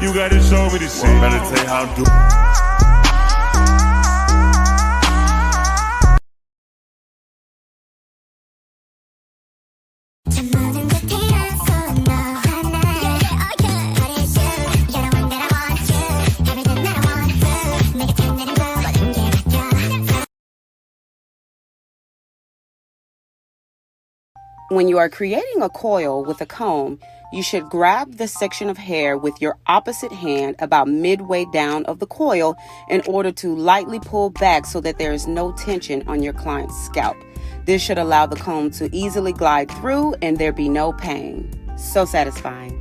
You gotta show me the shit. Well, better tell you how to do. When you are creating a coil with a comb, you should grab the section of hair with your opposite hand about midway down of the coil in order to lightly pull back so that there is no tension on your client's scalp. This should allow the comb to easily glide through and there be no pain. So satisfying.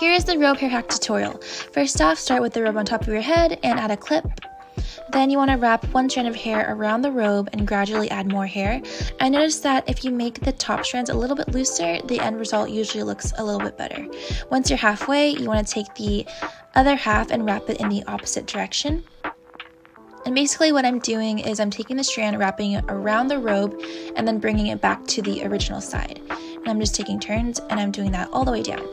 Here is the robe hair hack tutorial. First off, start with the robe on top of your head and add a clip. Then you want to wrap one strand of hair around the robe and gradually add more hair. I noticed that if you make the top strands a little bit looser, the end result usually looks a little bit better. Once you're halfway, you want to take the other half and wrap it in the opposite direction. And basically what I'm doing is I'm taking the strand, wrapping it around the robe, and then bringing it back to the original side. And I'm just taking turns, and I'm doing that all the way down.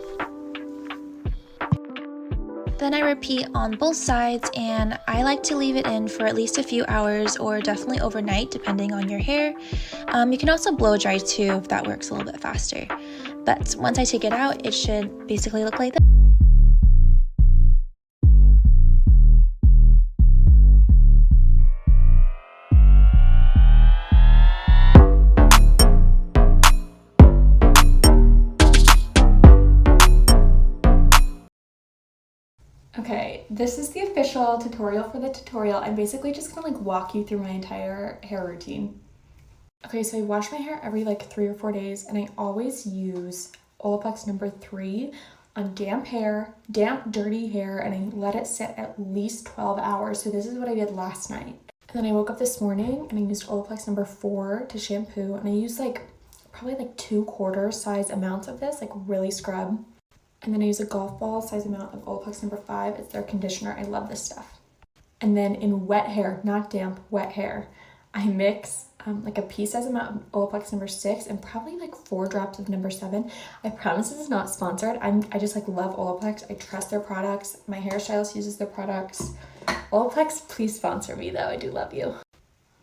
Then I repeat on both sides, and I like to leave it in for at least a few hours or definitely overnight depending on your hair. You can also blow dry too if that works a little bit faster. But once I take it out, it should basically look like this. Okay, this is the official tutorial for the tutorial. I'm basically just gonna like walk you through my entire hair routine. Okay, so I wash my hair every like 3 or 4 days, and I always use Olaplex number 3 on damp hair, damp, dirty hair, and I let it sit at least 12 hours. So this is what I did last night. And then I woke up this morning and I used Olaplex number 4 to shampoo, and I used like probably like 2/4 size amounts of this, like really scrub. And then I use a golf ball size amount of Olaplex number 5. It's their conditioner. I love this stuff. And then in wet hair, not damp, wet hair, I mix like a pea size amount of Olaplex number 6 and probably like 4 drops of number 7. I promise this is not sponsored. I just like love Olaplex. I trust their products. My hairstylist uses their products. Olaplex, please sponsor me though. I do love you.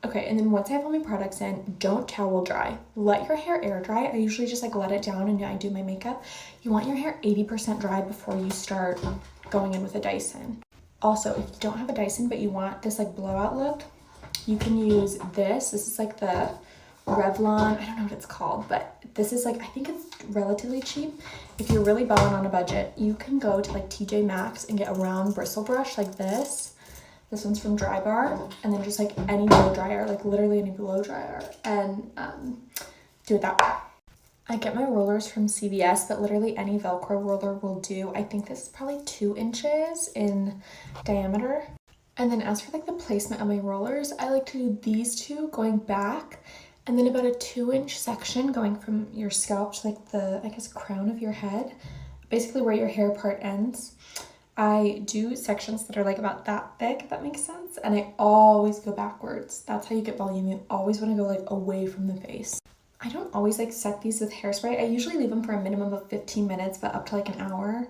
Okay, and then once I have all my products in, don't towel dry. Let your hair air dry. I usually just like let it down and I do my makeup. You want your hair 80% dry before you start going in with a Dyson. Also, if you don't have a Dyson but you want this like blowout look, you can use this. This is like the Revlon, I don't know what it's called, but this is like, I think it's relatively cheap. If you're really balling on a budget, you can go to like TJ Maxx and get a round bristle brush like this. This one's from Drybar, and then just like any blow dryer, like literally any blow dryer, and do it that way. I get my rollers from CVS, but literally any Velcro roller will do. I think this is probably 2 inches in diameter. And then as for like the placement of my rollers, I like to do these two going back, and then about a 2-inch section going from your scalp to like the, I guess, crown of your head, basically where your hair part ends. I do sections that are like about that thick, if that makes sense, and I always go backwards. That's how you get volume. You always want to go like away from the face. I don't always like set these with hairspray. I usually leave them for a minimum of 15 minutes, but up to like an hour.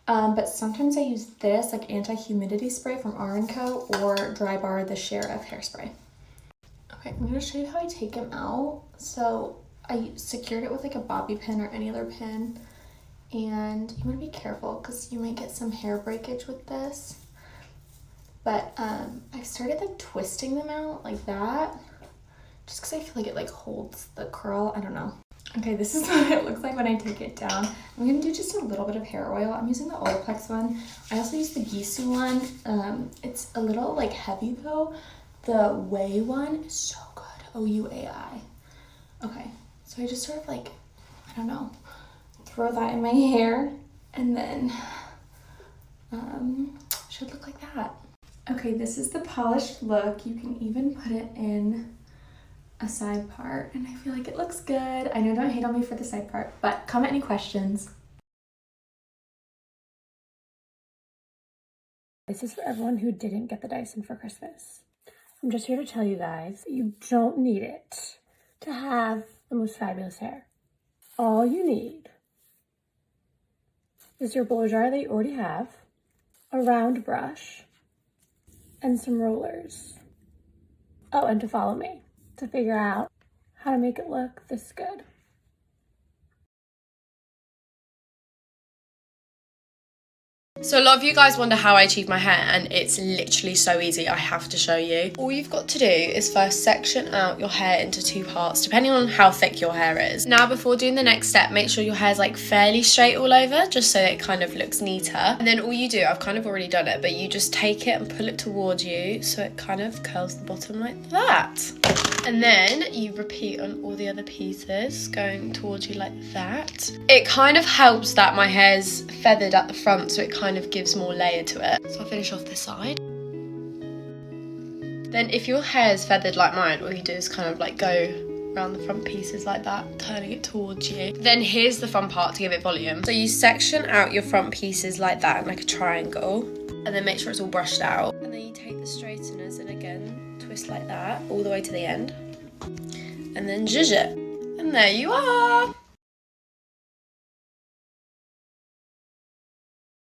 But sometimes I use this like anti-humidity spray from R&Co or Drybar, the Sheriff hairspray. Okay, I'm gonna show you how I take them out. So I secured it with like a bobby pin or any other pin. And you want to be careful because you might get some hair breakage with this. But I started like twisting them out like that, just because I feel like it like holds the curl. I don't know. Okay, this is what it looks like when I take it down. I'm going to do just a little bit of hair oil. I'm using the Olaplex one. I also use the Gisou one. It's a little like heavy though. The Ouai one is so good. Ouai. Okay, so I just sort of like, I don't know, throw that in my hair, and then should look like that. Okay, this is the polished look. You can even put it in a side part, and I feel like it looks good. I know, don't hate on me for the side part, but comment any questions. This is for everyone who didn't get the Dyson for Christmas. I'm just here to tell you guys, you don't need it to have the most fabulous hair. All you need is your blow dryer that you already have, a round brush, and some rollers. Oh, and to follow me to figure out how to make it look this good. So a lot of you guys wonder how I achieve my hair, and it's literally so easy. I have to show you. All you've got to do is first section out your hair into 2 parts, depending on how thick your hair is. Now, before doing the next step, make sure your hair's like fairly straight all over, just so it kind of looks neater. And then all you do, I've kind of already done it, but you just take it and pull it towards you, so it kind of curls the bottom like that. And then you repeat on all the other pieces, going towards you like that. It kind of helps that my hair's feathered at the front, so it kind of gives more layer to it. So I'll finish off this side. Then if your hair is feathered like mine, all you do is kind of like go around the front pieces like that, turning it towards you. Then here's the fun part to give it volume. So you section out your front pieces like that in like a triangle, and then make sure it's all brushed out. And then you take the straighteners and again, twist like that all the way to the end, and then zhuzh it. And there you are!